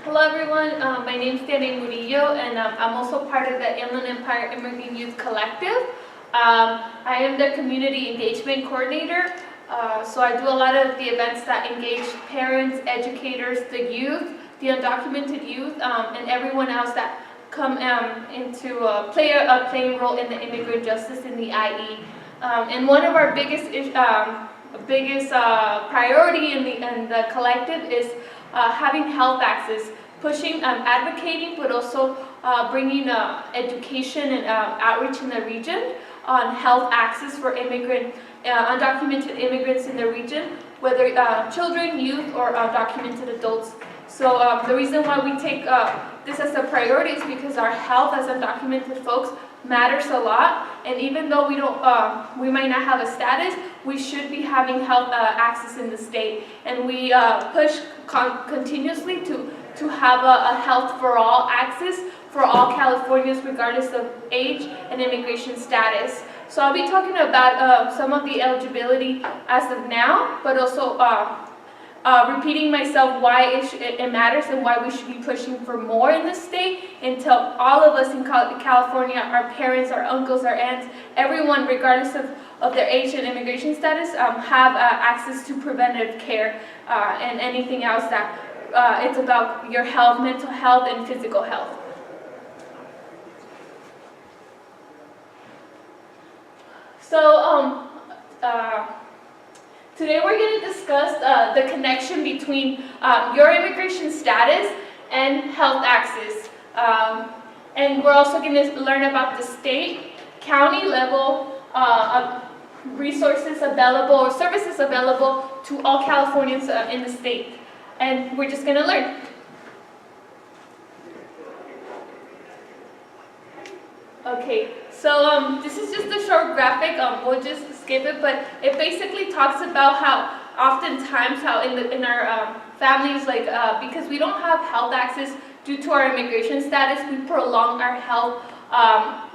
Hello everyone, my name is Danny Murillo and I'm also part of the Inland Empire Immigrant Youth Collective. I am the Community Engagement Coordinator, so I do a lot of the events that engage parents, educators, the youth, the undocumented youth, and everyone else that come into play a playing role in the immigrant justice in the IE. And one of our biggest priority in the collective is having health access, pushing, advocating, but also bringing education and outreach in the region on health access for undocumented immigrants in the region, whether children, youth, or documented adults. So the reason why we take this as a priority is because our health as undocumented folks matters a lot, and even though we might not have a status, we should be having health access in the state, and we push continuously to have a health for all access for all Californians regardless of age and immigration status. So I'll be talking about some of the eligibility as of now, but also repeating myself why it matters and why we should be pushing for more in the state until all of us in California, our parents, our uncles, our aunts, everyone regardless of their age and immigration status have access to preventative care and anything else that it's about your health, mental health, and physical health. So today we're going to discuss the connection between your immigration status and health access. And we're also going to learn about the state, county level resources available or services available to all Californians in the state. And we're just going to learn. Okay, so this is just a short graphic. We'll just skip it, but it basically talks about how oftentimes in our families, like because we don't have health access due to our immigration status, we prolong our health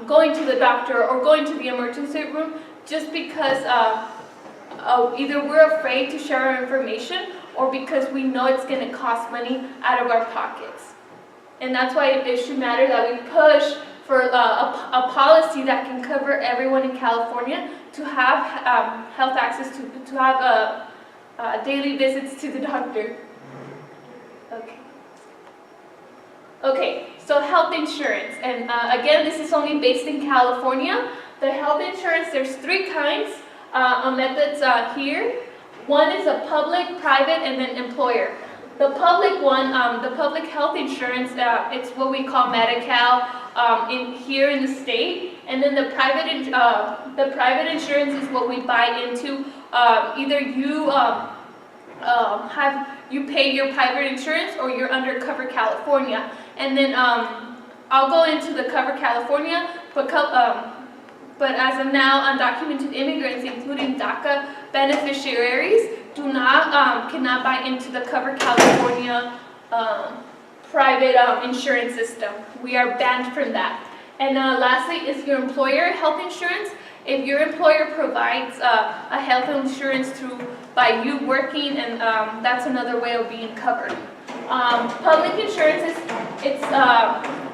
going to the doctor or going to the emergency room just because either we're afraid to share our information or because we know it's going to cost money out of our pockets. And that's why it should matter that we push for a policy that can cover everyone in California to have health access, to have daily visits to the doctor. Okay, so health insurance. And again, this is only based in California. The health insurance, there's three kinds of methods here. One is a public, private, and then employer. The public one, the public health insurance, it's what we call Medi-Cal here in the state, and then the private insurance is what we buy into. Either you pay your private insurance or you're under Cover California, and then I'll go into the Cover California, but as of now, undocumented immigrants, including DACA beneficiaries, cannot buy into the Cover California private insurance system. We are banned from that. And lastly is your employer health insurance. If your employer provides a health insurance by you working, and that's another way of being covered. Public insurance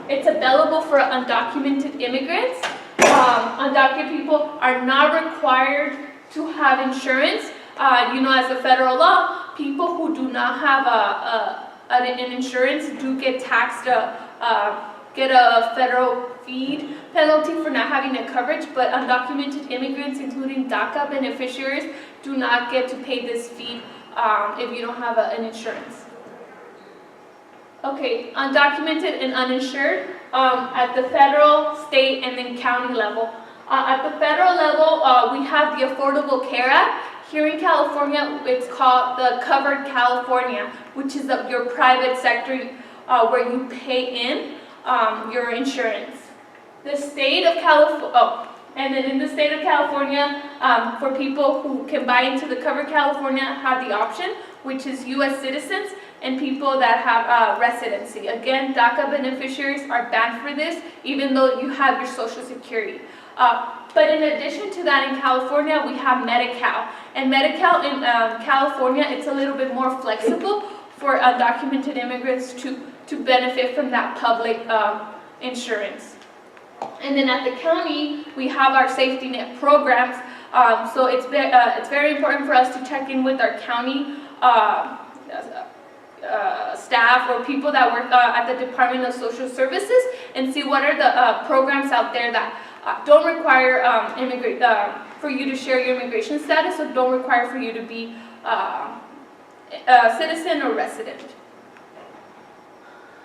it's available for undocumented immigrants. Undocumented people are not required to have insurance. As a federal law, people who do not have an insurance do get taxed, get a federal fee penalty for not having a coverage, but undocumented immigrants, including DACA beneficiaries, do not get to pay this fee if you don't have an insurance. Okay, undocumented and uninsured at the federal, state, and then county level. At the federal level, we have the Affordable Care Act. Here in California, it's called the Covered California, which is your private sector where you pay in your insurance. The state of California, and then in the state of California, for people who can buy into the Covered California, have the option, which is U.S. citizens and people that have residency. Again, DACA beneficiaries are banned for this, even though you have your Social Security. But in addition to that, in California, we have Medi-Cal. And Medi-Cal in California, it's a little bit more flexible for undocumented immigrants to benefit from that public insurance. And then at the county, we have our safety net programs. So it's very important for us to check in with our county staff or people that work at the Department of Social Services and see what are the programs out there that don't require for you to share your immigration status, or don't require for you to be a citizen or resident.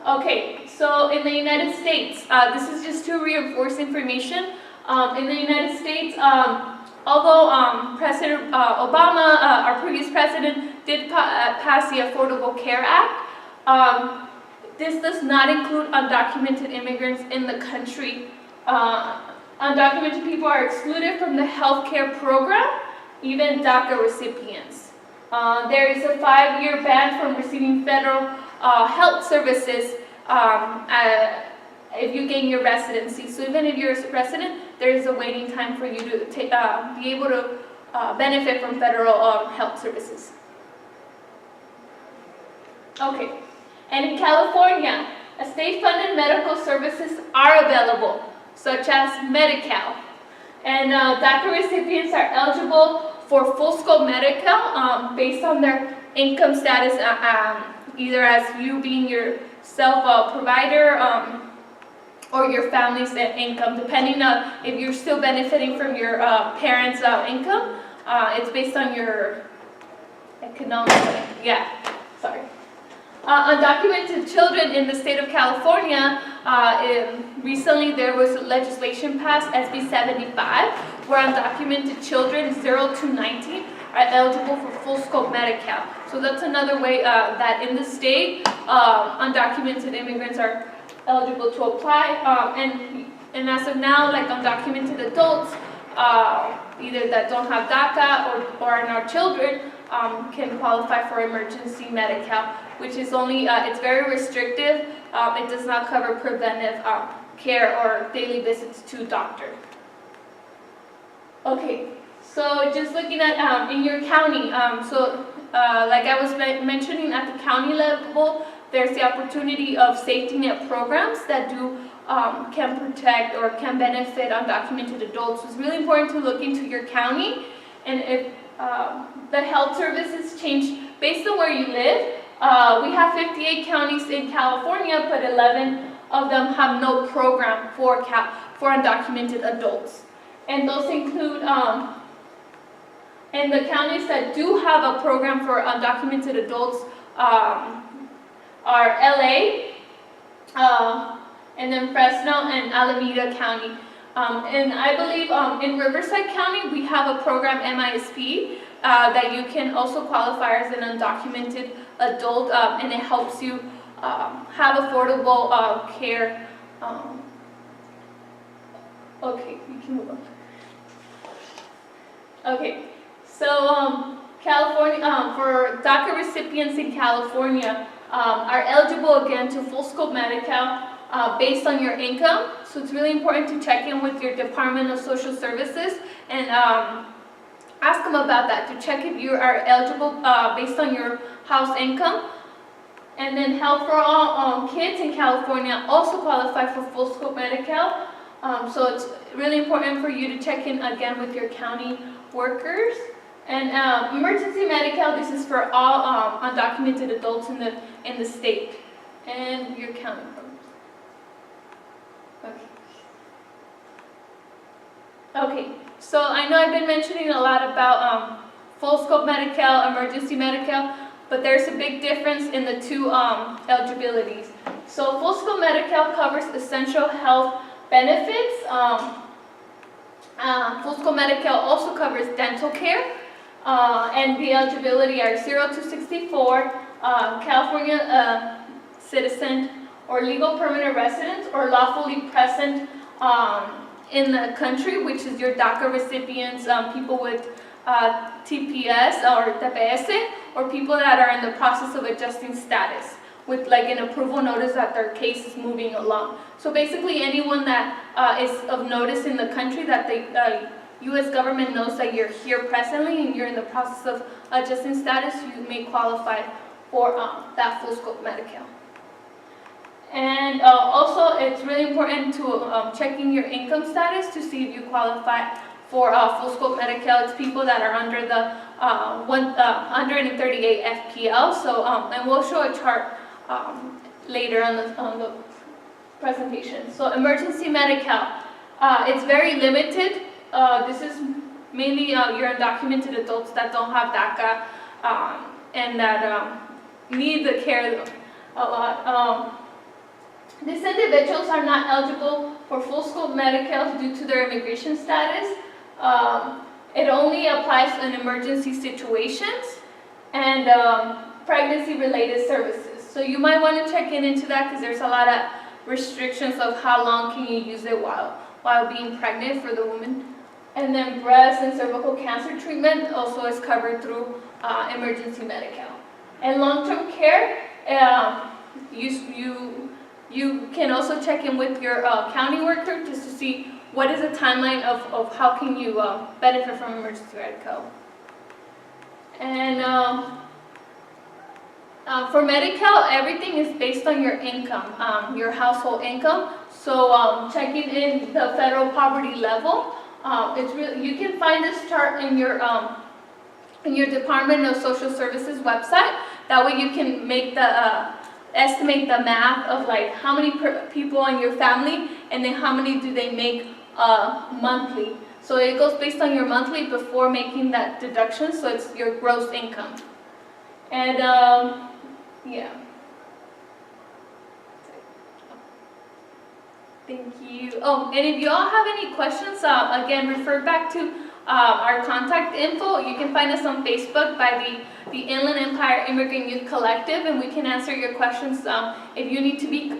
Okay, so in the United States, this is just to reinforce information. In the United States, although President Obama, our previous president, did pass the Affordable Care Act, this does not include undocumented immigrants in the country. Undocumented people are excluded from the health care program, even DACA recipients. There is a 5-year ban from receiving federal health services if you gain your residency. So even if you're a resident, there is a waiting time for you to be able to benefit from federal health services. Okay, and in California, state-funded medical services are available, such as Medi-Cal. And DACA recipients are eligible for full-scope Medi-Cal based on their income status, either as you being your self-provider or your family's income, depending on if you're still benefiting from your parents' income. It's based on your economic, undocumented children in the state of California, recently there was legislation passed, SB 75, where undocumented children 0 to 19 are eligible for full-scope Medi-Cal. So that's another way that in the state, undocumented immigrants are eligible to apply. And as of now, like undocumented adults, either that don't have DACA or are our children, can qualify for emergency Medi-Cal, which is only, it's very restrictive. It does not cover preventive care or daily visits to doctor. Okay, so just looking at in your county, like I was mentioning, at the county level, there's the opportunity of safety net programs that can protect or can benefit undocumented adults. So it's really important to look into your county, and if the health services change based on where you live. We have 58 counties in California, but 11 of them have no program for undocumented adults. And those include, and the counties that do have a program for undocumented adults are LA, and then Fresno and Alameda County. And I believe in Riverside County we have a program, MISP, that you can also qualify as an undocumented adult, and it helps you have affordable care. Okay, we can move on. Okay, so California, for DACA recipients in California are eligible again to full scope Medi-Cal based on your income. So it's really important to check in with your Department of Social Services and ask them about that, to check if you are eligible based on your house income. And then Health for All kids in California also qualify for full scope Medi-Cal. So it's really important for you to check in again with your county workers. And emergency Medi-Cal, this is for all undocumented adults in the state and your county programs. Okay, so I know I've been mentioning a lot about full scope Medi-Cal, emergency Medi-Cal, but there's a big difference in the two eligibilities. So full scope Medi-Cal covers essential health benefits. Full scope Medi-Cal also covers dental care, and the eligibility are 0 to 64, California citizen or legal permanent residents or lawfully present in the country, which is your DACA recipients, people with TPS or TPS, or people that are in the process of adjusting status with like an approval notice that their case is moving along. So basically anyone that is of notice in the country, that the U.S. government knows that you're here presently and you're in the process of adjusting status, you may qualify for that full scope Medi-Cal. And also, it's really important to checking your income status to see if you qualify for full scope Medi-Cal. It's people that are under the 138 FPL. So, and we'll show a chart later on the presentation. So, emergency Medi-Cal, it's very limited. This is mainly your undocumented adults that don't have DACA and that need the care a lot. These individuals are not eligible for full scope Medi-Cal due to their immigration status. It only applies in emergency situations and pregnancy-related services. So you might want to check into that because there's a lot of restrictions of how long can you use it while being pregnant for the woman. And then breast and cervical cancer treatment also is covered through emergency Medi-Cal. And long-term care, you can also check in with your county worker just to see what is the timeline of how can you benefit from emergency Medi-Cal. And for Medi-Cal, everything is based on your income, your household income. So checking in the federal poverty level, it's really, you can find this chart in your Department of Social Services website. That way you can make the estimate the math of like how many people in your family and then how many do they make monthly. So it goes based on your monthly before making that deduction, so it's your gross income. And yeah. Thank you. Oh, and if you all have any questions, again, refer back to our contact info. You can find us on Facebook by the Inland Empire Immigrant Youth Collective, and we can answer your questions. If you need to be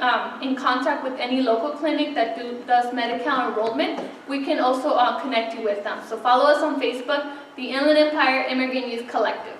in contact with any local clinic that does Medi-Cal enrollment, we can also connect you with them. So follow us on Facebook, the Inland Empire Immigrant Youth Collective.